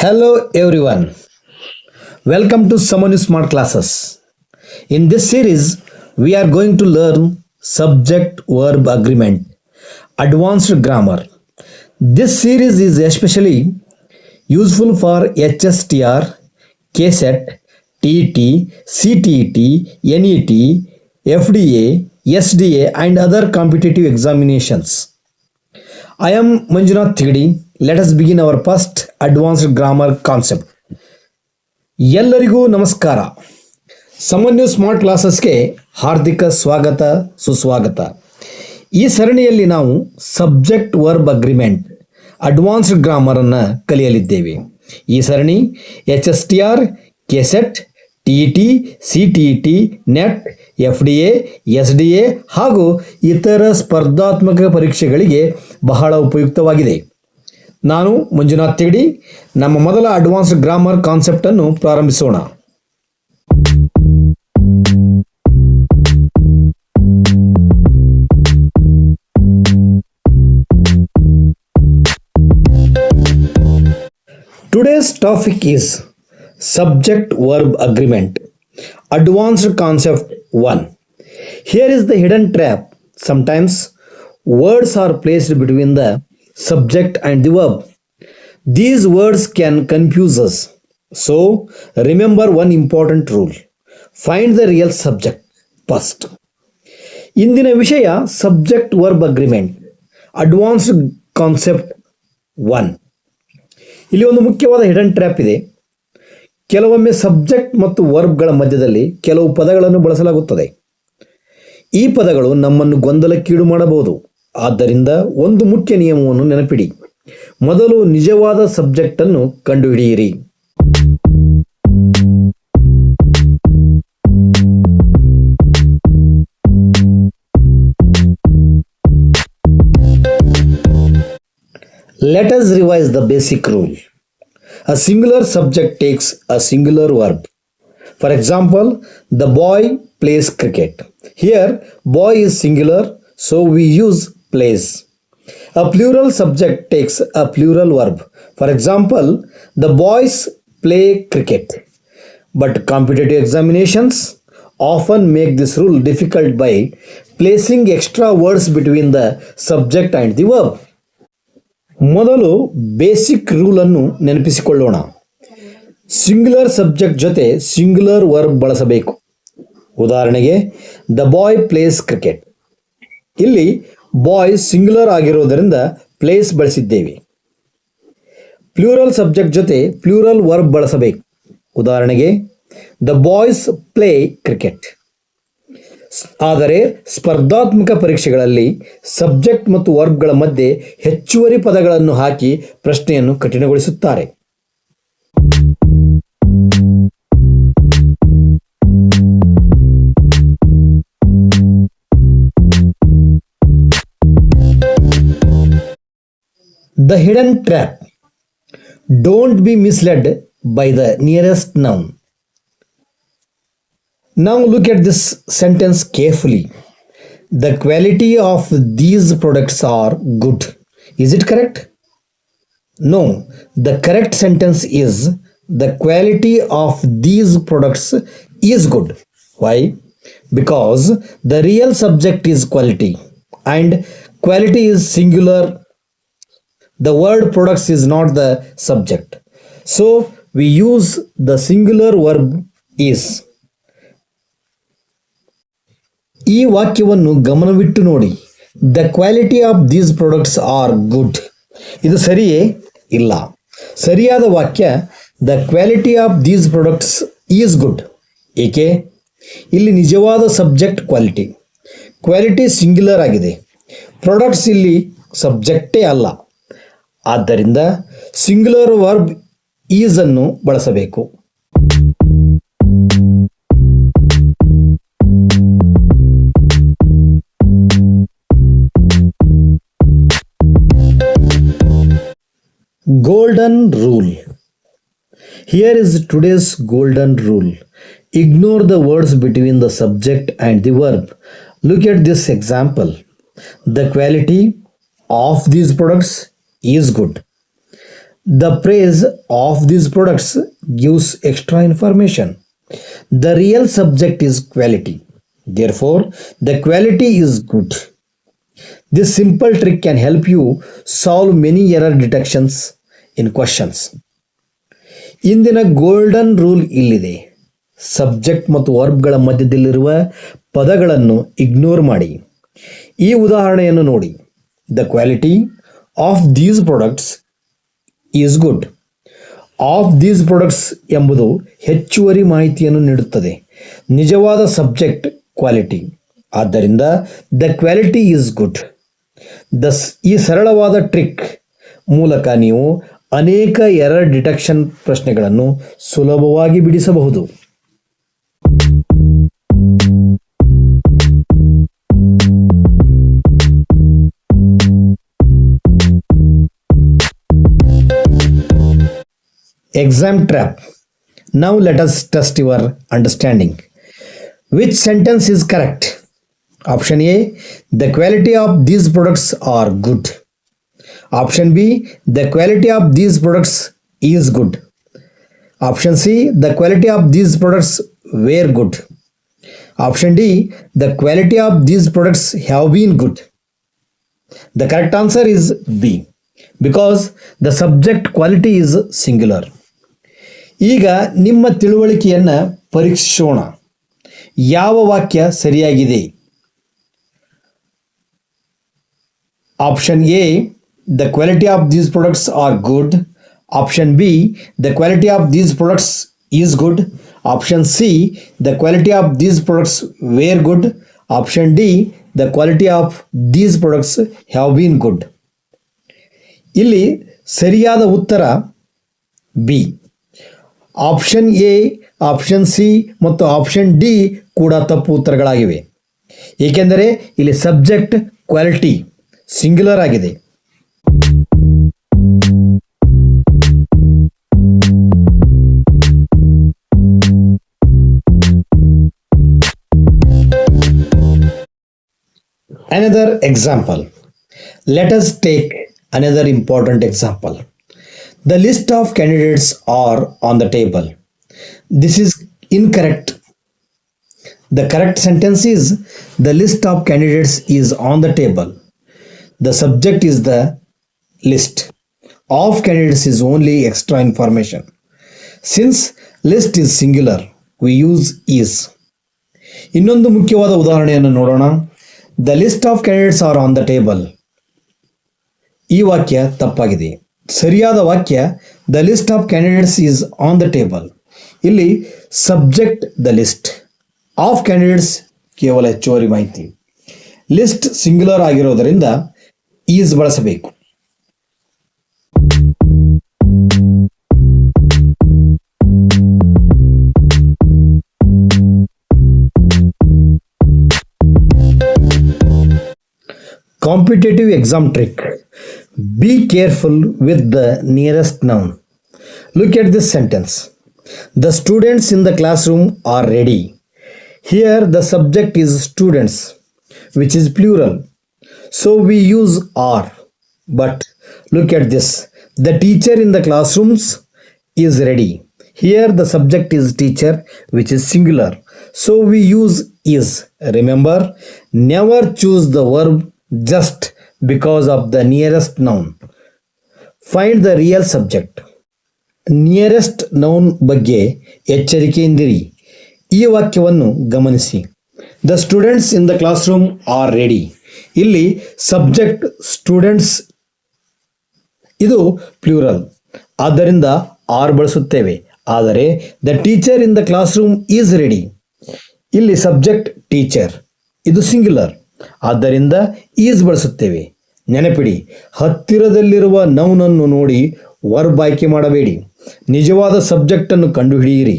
Hello everyone. Welcome to Samanu Smart Classes. In this series, we are going to learn subject verb agreement, advanced grammar. This series is especially useful for HSTR, KSET, TET, CTET, NET, FDA, SDA and other competitive examinations. I am Manjunath Thigdi. Let us begin our first advanced grammar concept. ಎಲ್ಲರಿಗೂ ನಮಸ್ಕಾರ. ಸಾಮಾನ್ಯ smart ಕ್ಲಾಸಸ್ಗೆ ಹಾರ್ದಿಕ ಸ್ವಾಗತ ಸುಸ್ವಾಗತ. ಈ ಸರಣಿಯಲ್ಲಿ ನಾವು subject verb agreement advanced grammar ಅನ್ನು ಕಲಿಯಲಿದ್ದೇವೆ. ಈ ಸರಣಿ HSTR, KSET, TET, CTET, net, FDA, SDA ಹಾಗೂ ಇತರ ಸ್ಪರ್ಧಾತ್ಮಕ ಪರೀಕ್ಷೆಗಳಿಗೆ ಬಹಳ ಉಪಯುಕ್ತವಾಗಿದೆ. ನಾನು ಮಂಜುನಾಥ್ ತಿಗಡಿ. ನಮ್ಮ ಮೊದಲ ಅಡ್ವಾನ್ಸ್ಡ್ ಗ್ರಾಮರ್ ಕಾನ್ಸೆಪ್ಟ್ ಅನ್ನು ಪ್ರಾರಂಭಿಸೋಣ. Today's topic is subject verb agreement, advanced concept 1. Here is the hidden trap. Sometimes words are placed between the subject and the verb. These words can confuse us. So remember one important rule. Find the real subject first. ಇಂದಿನ ವಿಷಯ subject verb agreement advanced concept 1. ಇಲ್ಲಿ ಒಂದು ಮುಖ್ಯವಾದ hidden trap ಇದೆ. ಕೆಲವೊಮ್ಮೆ subject ಮತ್ತು ವರ್ಬ್ಗಳ ಮಧ್ಯದಲ್ಲಿ ಕೆಲವು ಪದಗಳನ್ನು ಬಳಸಲಾಗುತ್ತದೆ. ಈ ಪದಗಳು ನಮ್ಮನ್ನು ಗೊಂದಲಕ್ಕೀಡು ಮಾಡಬಹುದು. ಆದ್ದರಿಂದ ಒಂದು ಮುಖ್ಯ ನಿಯಮವನ್ನು ನೆನಪಿಡಿ. ಮೊದಲು ನಿಜವಾದ ಸಬ್ಜೆಕ್ಟ್ ಅನ್ನು ಕಂಡುಹಿಡಿಯಿರಿ. Let us revise the basic rule. A singular subject takes a singular verb. For example, the boy plays cricket. Here, boy is singular, so we use plays. A plural subject takes a plural verb. For example, the boys play cricket. But competitive examinations often make this rule difficult by placing extra words between the subject and the verb. ಮೊದಲು basic rule ಅನ್ನು ನೆನಪಿಸಿಕೊಳ್ಳೋಣ. Singular subject ಜೊತೆ singular verb ಬಳಸಬೇಕು. ಉದಾಹರಣೆಗೆ the boy place cricket. ಇಲ್ಲಿ ಬಾಯ್ singular ಆಗಿರೋದರಿಂದ place ಬಳಸಿದ್ದೇವೆ. Plural subject ಜೊತೆ ಪ್ಲೂರಲ್ ವರ್ಬ್ ಬಳಸಬೇಕು. ಉದಾಹರಣೆಗೆ ದ ಬಾಯ್ಸ್ ಪ್ಲೇ ಕ್ರಿಕೆಟ್. ಆದರೆ ಸ್ಪರ್ಧಾತ್ಮಕ ಪರೀಕ್ಷೆಗಳಲ್ಲಿ ಸಬ್ಜೆಕ್ಟ್ ಮತ್ತು ವರ್ಬ್ಗಳ ಮಧ್ಯೆ ಹೆಚ್ಚುವರಿ ಪದಗಳನ್ನು ಹಾಕಿ ಪ್ರಶ್ನೆಯನ್ನು ಕಠಿಣಗೊಳಿಸುತ್ತಾರೆ. The hidden trap. Don't be misled by the nearest noun. Now look at this sentence carefully. The quality of these products are good. Is it correct? No. The correct sentence is the quality of these products is good. Why? Because the real subject is quality and quality is singular. The word products is not the subject. So we use the singular verb is. ಈ ವಾಕ್ಯವನ್ನು ಗಮನವಿಟ್ಟು ನೋಡಿ. The quality of these products are good. ಇದು ಸರಿಯೇ? ಇಲ್ಲ. ಸರಿಯಾದ ವಾಕ್ಯ the quality of these products is good. ಏಕೆ? ಇಲ್ಲಿ ನಿಜವಾದ ಸಬ್ಜೆಕ್ಟ್ ಕ್ವಾಲಿಟಿ. ಕ್ವಾಲಿಟಿ ಸಿಂಗ್ಯುಲರ್ ಆಗಿದೆ. ಪ್ರಾಡಕ್ಟ್ಸ್ ಇಲ್ಲಿ ಸಬ್ಜೆಕ್ಟೇ ಅಲ್ಲ. ಆದ್ದರಿಂದ ಸಿಂಗ್ಯುಲರ್ ವರ್ಬ್ ಈಸ್ ಅನ್ನು ಬಳಸಬೇಕು. Golden rule. Here is today's golden rule. Ignore the words between the subject and the verb. Look at this example. The quality of these products is good. The praise of these products gives extra information. The real subject is quality. Therefore, the quality is good. This simple trick can help you solve many error detections in questions. ಇಂದಿನ golden rule ಇಲ್ಲಿದೆ. Subject ಮತ್ತು ವರ್ಬ್ಗಳ ಮಧ್ಯದಲ್ಲಿರುವ ಪದಗಳನ್ನು ignore ಮಾಡಿ. ಈ ಉದಾಹರಣೆಯನ್ನು ನೋಡಿ. The quality of these products is good. Of these products ಎಂಬುದು ಹೆಚ್ಚುವರಿ ಮಾಹಿತಿಯನ್ನು ನೀಡುತ್ತದೆ. ನಿಜವಾದ ಸಬ್ಜೆಕ್ಟ್ ಕ್ವಾಲಿಟಿ. ಆದ್ದರಿಂದ ದ ಕ್ವಾಲಿಟಿ ಈಸ್ ಗುಡ್. ಈ ಸರಳವಾದ ಟ್ರಿಕ್ ಮೂಲಕ ನೀವು ಅನೇಕ ಎರರ್ ಡಿಟೆಕ್ಷನ್ ಪ್ರಶ್ನೆಗಳನ್ನು ಸುಲಭವಾಗಿ ಬಿಡಿಸಬಹುದು. Exam trap. Now let us test your understanding. Which sentence is correct? Option A, the quality of these products are good. Option B, the quality of these products is good. Option C, the quality of these products were good. Option D, the quality of these products have been good. The correct answer is B, because the subject quality is singular. ಈಗ ನಿಮ್ಮ ತಿಳುವಳಿಕೆಯನ್ನು ಪರೀಕ್ಷಿಸೋಣ. ಯಾವ ವಾಕ್ಯ ಸರಿಯಾಗಿದೆ? Option A, the quality of these products are good. Option B, the quality of these products is good. Option C, the quality of these products were good. Option D, the quality of these products have been good. ಇಲ್ಲಿ ಸರಿಯಾದ ಉತ್ತರ B. Option A, option C ಮತ್ತು option D ಕೂಡ ತಪ್ಪು ಉತ್ತರಗಳಾಗಿವೆ. ಏಕೆಂದರೆ ಇಲ್ಲಿ subject quality singular ಆಗಿದೆ. Another example. Let us take another important example. The list of candidates are on the table. This is incorrect. The correct sentence is the list of candidates is on the table. The subject is the list. Of candidates is only extra information. Since list is singular, we use is. ಇನ್ನೊಂದು ಮುಖ್ಯವಾದ ಉದಾಹರಣೆಯನ್ನು ನೋಡೋಣ. The list of candidates are on the table. ಈ ವಾಕ್ಯ ತಪ್ಪಾಗಿದೆ. ಸರಿಯಾದ ವಾಕ್ಯ the list of candidates is on the table. ಇಲ್ಲಿ subject the list, of candidates ಕೇವಲ ಹೆಚ್ಚುವರಿ ಮಾಹಿತಿ. ಲಿಸ್ಟ್ ಸಿಂಗ್ಯುಲರ್ ಆಗಿರೋದರಿಂದ ಈಸ್ ಬಳಸಬೇಕು. Competitive exam trick. Be careful with the nearest noun. Look at this sentence. The students in the classroom are ready. Here the subject is students, which is plural. So we use are. But look at this. The teacher in the classrooms is ready. Here the subject is teacher, which is singular. So we use is. Remember, never choose the verb just because of the nearest noun. Find the real subject. Nearest noun ಬಗ್ಗೆ ಎಚ್ಚರಿಕೆಯಿಂದಿರಿ. ಈ ವಾಕ್ಯವನ್ನು ಗಮನಿಸಿ. The students in the class room are ready. ಇಲ್ಲಿ subject students ಇದು plural, ಆದ್ದರಿಂದ R ಬಳಸುತ್ತೇವೆ. ಆದರೆ the teacher in the class room is ready. ಇಲ್ಲಿ ಸಬ್ಜೆಕ್ಟ್ ಟೀಚರ್ ಇದು ಸಿಂಗ್ಯುಲರ್, ಆದ್ದರಿಂದ ಈಸ್ ಬಳಸುತ್ತೇವೆ. ನೆನಪಿಡಿ, ಹತ್ತಿರದಲ್ಲಿರುವ ನೌನನ್ನು ನೋಡಿ ವರ್ಬ್ ಆಯ್ಕೆ ಮಾಡಬೇಡಿ. ನಿಜವಾದ ಸಬ್ಜೆಕ್ಟ್ ಅನ್ನು ಕಂಡುಹಿಡಿಯಿರಿ.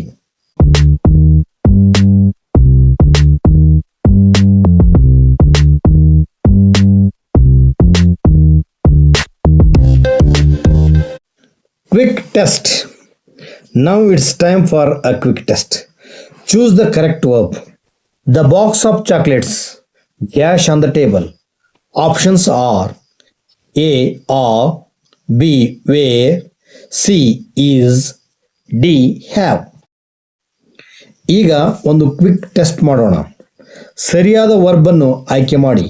Quick test. Now it's time for a quick test. Choose the correct verb. The box of chocolates dash on the table. Options are A, are, B, were, C is, D have. ಈಗ ಒಂದು quick test ಮಾಡೋಣ. ಸರಿಯಾದ ವರ್ಬನ್ನು ಆಯ್ಕೆ ಮಾಡಿ.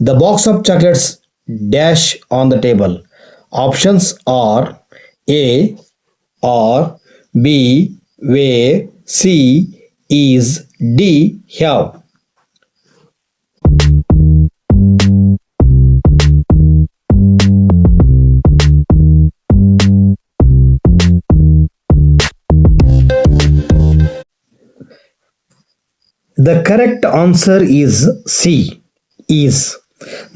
The box of chocolates dash on the table. Options are A are B were C is, D have. The correct answer is C, is.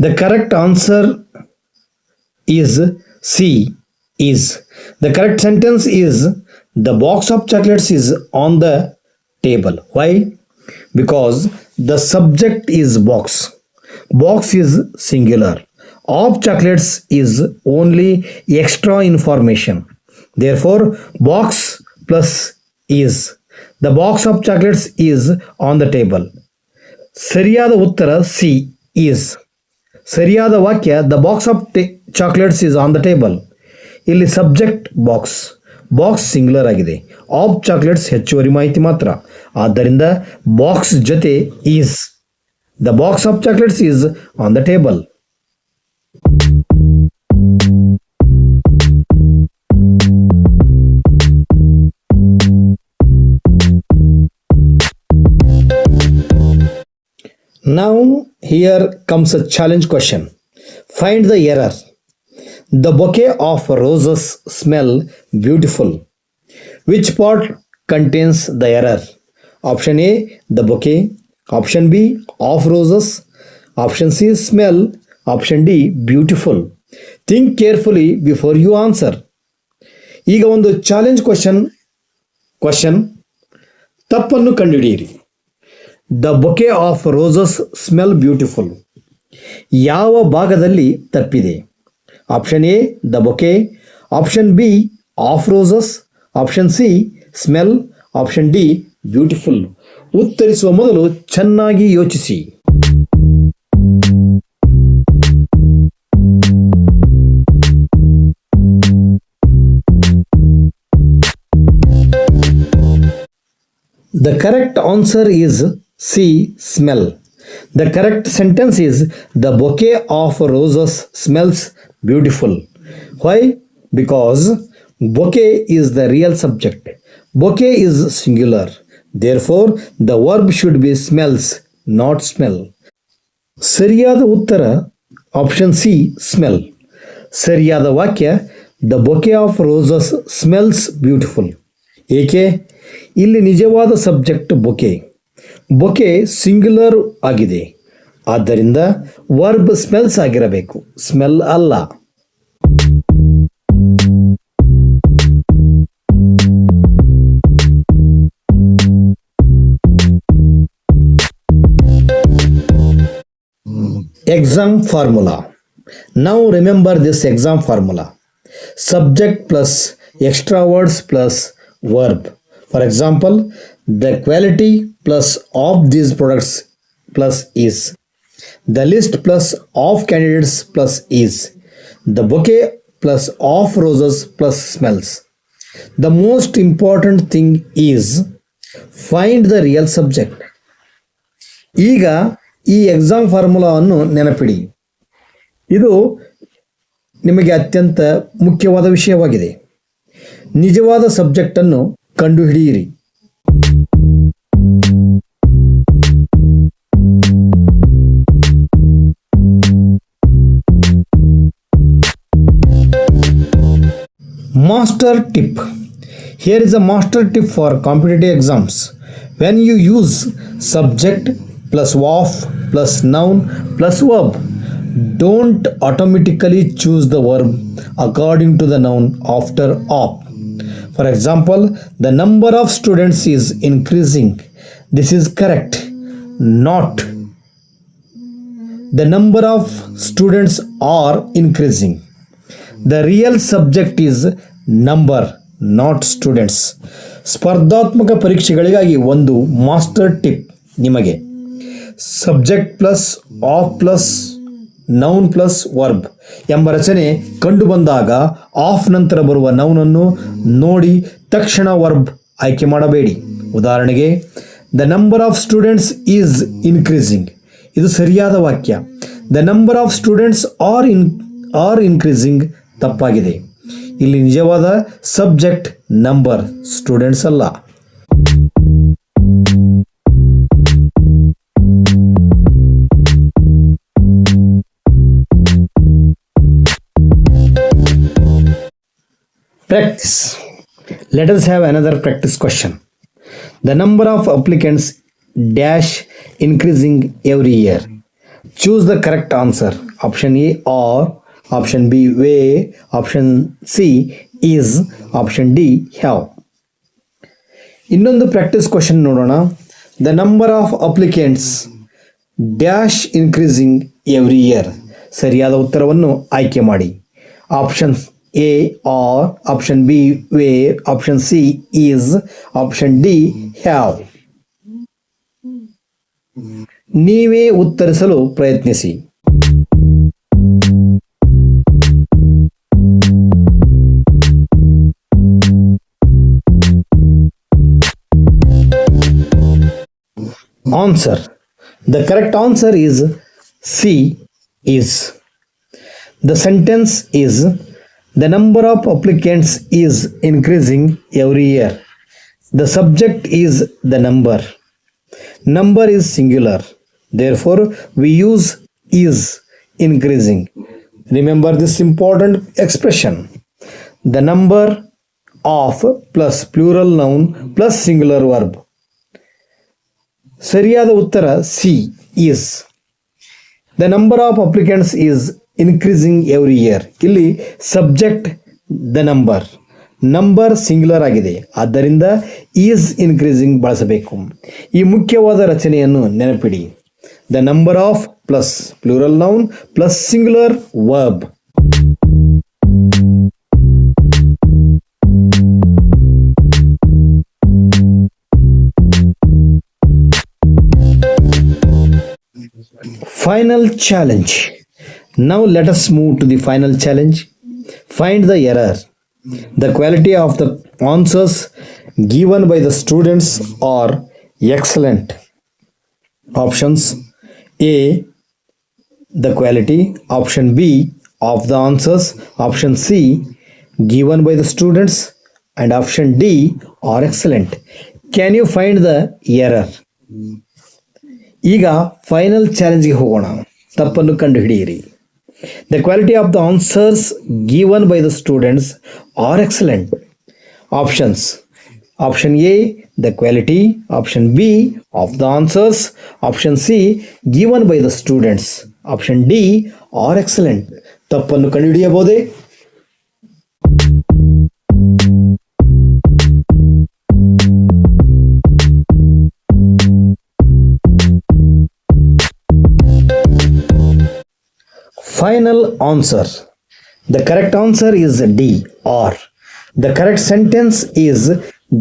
The correct answer is C, is. The correct sentence is the box of chocolates is on the table. Why? Because the subject is box. Box is singular. Of chocolates is only extra information. Therefore, box plus is. The box of chocolates is on the table. ಸರಿಯಾದ ಉತ್ತರ C, is. ಸರಿಯಾದ ವಾಕ್ಯ the box of chocolates is on the table. ಇಲ್ಲಿ subject box, box singular ಆಗಿದೆ. Of chocolates ಹೆಚ್ಚುವರಿ ಮಾಹಿತಿ ಮಾತ್ರ. ಆದ್ದರಿಂದ ಬಾಕ್ಸ್ ಜೊತೆ is. The box of chocolates is on the table. Now here comes a challenge question. Find the error. The bouquet of roses smell beautiful. Which part contains the error? Option A, the bouquet. Option B, of roses. Option C, smell. Option D, beautiful. Think carefully before you answer. ಈಗ ಒಂದು challenge question ತಪ್ಪನ್ನು ಕಂಡುಹಿಡಿಯಿರಿ. The bouquet of roses smell beautiful. ಯಾವ ಭಾಗದಲ್ಲಿ ತಪ್ಪಿದೆ? Option A the bouquet, option B of roses, option C smell, option D beautiful. ಉತ್ತರಿಸುವ ಮೊದಲು ಚೆನ್ನಾಗಿ ಯೋಚಿಸಿ. The correct answer is C, smell. The correct sentence is the bouquet of roses smells beautiful. Why? Because bouquet is the real subject. Bouquet is singular. Therefore, the verb should be smells, not smell. ಸರಿಯಾದ ಉತ್ತರ option C, smell. ಸರಿಯಾದ ವಾಕ್ಯ the bouquet of roses smells beautiful. ಏಕೆ? ಇಲ್ಲಿ ನಿಜವಾದ subject bouquet. Bouquet singular ಆಗಿದೆ. ಆದ್ದರಿಂದ verb smells ಆಗಿರಬೇಕು, ಸ್ಮೆಲ್ ಅಲ್ಲ. Exam formula. Now remember this exam formula. Subject plus extra words plus verb. For example, the quality plus of these products plus is. The list plus of candidates plus is. The bouquet plus of roses plus smells. The most important thing is find the real subject. ಈಗ ಈ exam ಫಾರ್ಮುಲಾವನ್ನು ನೆನಪಿಡಿ. ಇದು ನಿಮಗೆ ಅತ್ಯಂತ ಮುಖ್ಯವಾದ ವಿಷಯವಾಗಿದೆ. ನಿಜವಾದ ಸಬ್ಜೆಕ್ಟನ್ನು ಕಂಡುಹಿಡಿಯಿರಿ. Master tip. Here is a master tip for competitive exams. When you use subject plus of plus noun plus verb, don't automatically choose the verb according to the noun after of. For example, the number of students is increasing. This is correct. Not the number of students are increasing. The real subject is number, not students. ಸ್ಪರ್ಧಾತ್ಮಕ ಪರೀಕ್ಷೆಗಳಿಗಾಗಿ ಒಂದು master tip ನಿಮಗೆ. Subject plus of plus noun plus verb ಎಂಬ ರಚನೆ ಕಂಡು ಬಂದಾಗ of ನಂತರ ಬರುವ ನೌನನ್ನು ನೋಡಿ ತಕ್ಷಣ ವರ್ಬ್ ಆಯ್ಕೆ ಮಾಡಬೇಡಿ. ಉದಾಹರಣೆಗೆ, the number of students is increasing. ಇದು ಸರಿಯಾದ ವಾಕ್ಯ. The number of students are increasing ತಪ್ಪಾಗಿದೆ. ಇಲ್ಲಿ ನಿಜವಾದ ಸಬ್ಜೆಕ್ಟ್ ನಂಬರ್, ಸ್ಟೂಡೆಂಟ್ಸ್ ಅಲ್ಲ. Practice. Let us have another practice question. The number of applicants dash increasing every year. Choose the correct answer. Option A or, option B way, option C is, option D have. ಇನ್ನೊಂದು practice question ನೋಡೋಣ. The number of applicants dash increasing every year. ಸರಿಯಾದ ಉತ್ತರವನ್ನು ಆಯ್ಕೆ ಮಾಡಿ. Option A or, option B where, option C is, option D have. ನೀವೇ ಉತ್ತರಿಸಲು ಪ್ರಯತ್ನಿಸಿ. Answer. The correct answer is C is. The sentence is, the number of applicants is increasing every year. The subject is the number. Number is singular. Therefore, we use is increasing. Remember this important expression. The number of plus plural noun plus singular verb. ಸರಿಯಾದ ಉತ್ತರ C is. The number of applicants is increasing every year. ಇಲ್ಲಿ subject the number singular ಆಗಿದೆ, ಆದ್ದರಿಂದ is increasing ಬಳಸಬೇಕು. ಈ ಮುಖ್ಯವಾದ ರಚನೆಯನ್ನು ನೆನಪಿಡಿ. The number of plus plural noun plus singular verb. Final challenge. Now let us move to the final challenge. Find the error. The quality of the answers given by the students are excellent. Options A, the quality. Option B, of the answers. Option C, given by the students. And option D are excellent. Can you find the error? ಈಗ final ಚಾಲೆಂಜ್ಗೆ ಹೋಗೋಣ. ತಪ್ಪನ್ನು ಕಂಡುಹಿಡಿಯಿರಿ. The quality of the answers given by the students are excellent. Options. Option A, the quality. Option B, of the answers. Option C, given by the students. Option D are excellent. ತಪ್ಪನ್ನು ಕಂಡುಹಿಡಿಯಬಹುದೇ? Final answer. The correct answer is D or. The correct sentence is,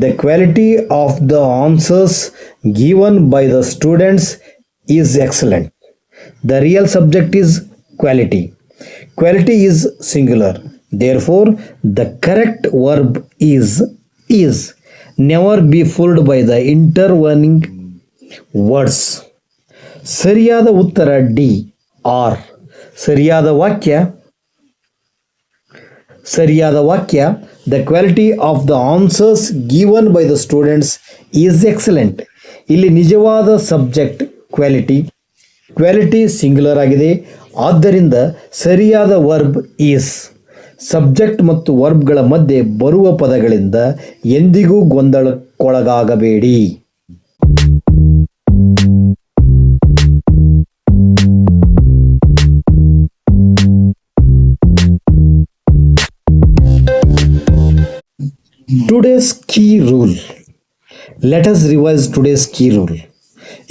the quality of the answers given by the students is excellent. The real subject is quality. Quality is singular. Therefore, the correct verb is. Never be fooled by the intervening words. ಸರಿಯಾದ ಉತ್ತರ D or. ಸರಿಯಾದ ವಾಕ್ಯ the quality of the answers given by the students is excellent. ಇಲ್ಲಿ ನಿಜವಾದ subject quality singular ಆಗಿದೆ, ಆದ್ದರಿಂದ ಸರಿಯಾದ verb is. Subject ಮತ್ತು ವರ್ಬ್ಗಳ ಮಧ್ಯೆ ಬರುವ ಪದಗಳಿಂದ ಎಂದಿಗೂ ಗೊಂದಲಕ್ಕೊಳಗಾಗಬೇಡಿ. Today's key rule. Let us revise today's key rule.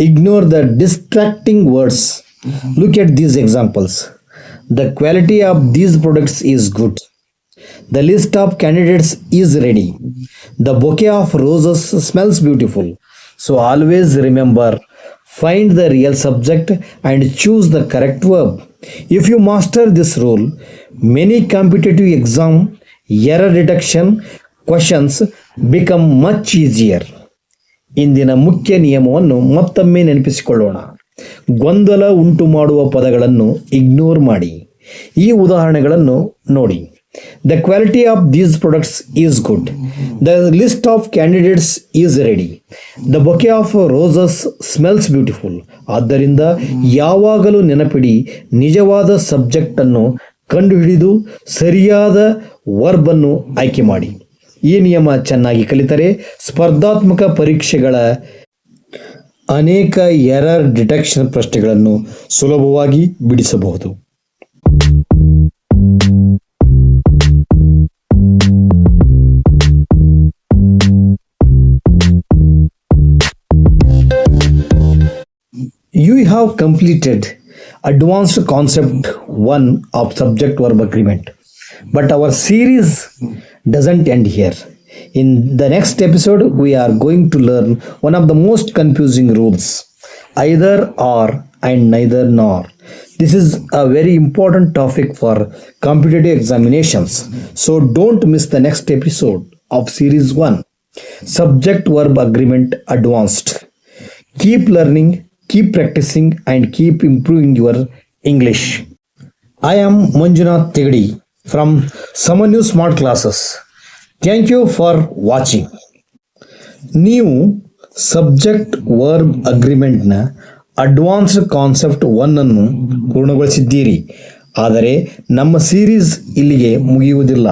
Ignore the distracting words. Look at these examples. The quality of these products is good. The list of candidates is ready. The bouquet of roses smells beautiful. So always remember find the real subject and choose the correct verb. If you master this rule, many competitive exam error detection questions become much easier. ಇಂದಿನ ಮುಖ್ಯ ನಿಯಮವನ್ನು ಮತ್ತೊಮ್ಮೆ ನೆನಪಿಸಿಕೊಳ್ಳೋಣ. ಗೊಂದಲ ಉಂಟು ಮಾಡುವ ಪದಗಳನ್ನು ignore ಮಾಡಿ. ಈ ಉದಾಹರಣೆಗಳನ್ನು ನೋಡಿ. The quality of these products is good. The list of candidates is ready. The bouquet of roses smells beautiful. ಆದ್ದರಿಂದ ಯಾವಾಗಲೂ ನೆನಪಿಡಿ, ನಿಜವಾದ ಸಬ್ಜೆಕ್ಟ್ ಅನ್ನು ಕಂಡುಹಿಡಿದು ಸರಿಯಾದ ವರ್ಬ್ ಅನ್ನು ಆಯ್ಕೆ ಮಾಡಿ. ಈ ನಿಯಮ ಚೆನ್ನಾಗಿ ಕಲಿತರೆ ಸ್ಪರ್ಧಾತ್ಮಕ ಪರೀಕ್ಷೆಗಳ ಅನೇಕ ಎರರ್ ಡಿಟೆಕ್ಷನ್ ಪ್ರಶ್ನೆಗಳನ್ನು ಸುಲಭವಾಗಿ ಬಿಡಿಸಬಹುದು. You have completed advanced concept 1 of subject verb agreement. But our series doesn't end here. In the next episode, we are going to learn one of the most confusing rules, either or and neither nor. This is a very important topic for competitive examinations. So don't miss the next episode of series 1, subject verb agreement advanced. Keep learning, keep practicing and keep improving your English. I am Manjunath Tegadi from Samanyu Smart Classes. Thank you for watching. ನೀವು subject verb ಅಗ್ರಿಮೆಂಟ್ನ advanced concept 1 ಅನ್ನು ಪೂರ್ಣಗೊಳಿಸಿದ್ದೀರಿ. ಆದರೆ ನಮ್ಮ series ಇಲ್ಲಿಗೆ ಮುಗಿಯುವುದಿಲ್ಲ.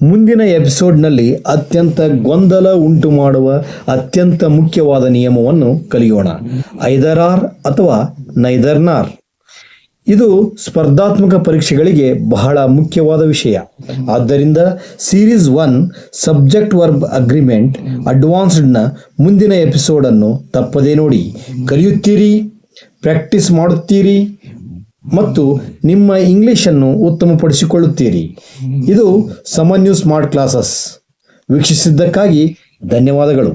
ಮುಂದಿನ ಎಪಿಸೋಡ್ನಲ್ಲಿ ಅತ್ಯಂತ ಗೊಂದಲ ಉಂಟು ಮಾಡುವ ಅತ್ಯಂತ ಮುಖ್ಯವಾದ ನಿಯಮವನ್ನು ಕಲಿಯೋಣ, ಐದರ್ ಆರ್ ಅಥವಾ ನೈದರ್ ನಾರ್. ಇದು ಸ್ಪರ್ಧಾತ್ಮಕ ಪರೀಕ್ಷೆಗಳಿಗೆ ಬಹಳ ಮುಖ್ಯವಾದ ವಿಷಯ. ಆದ್ದರಿಂದ ಸೀರೀಸ್ 1 ಸಬ್ಜೆಕ್ಟ್ ವರ್ಬ್ ಅಗ್ರಿಮೆಂಟ್ ಅಡ್ವಾನ್ಸ್ಡ್ನ ಮುಂದಿನ ಎಪಿಸೋಡನ್ನು ತಪ್ಪದೇ ನೋಡಿ. ಕಲಿಯುತ್ತೀರಿ, ಪ್ರಾಕ್ಟೀಸ್ ಮಾಡುತ್ತೀರಿ ಮತ್ತು ನಿಮ್ಮ ಇಂಗ್ಲಿಷನ್ನು ಉತ್ತಮಪಡಿಸಿಕೊಳ್ಳುತ್ತೀರಿ. ಇದು ಸಮನ್ಯು ಸ್ಮಾರ್ಟ್ ಕ್ಲಾಸಸ್. ವೀಕ್ಷಿಸಿದ್ದಕ್ಕಾಗಿ ಧನ್ಯವಾದಗಳು.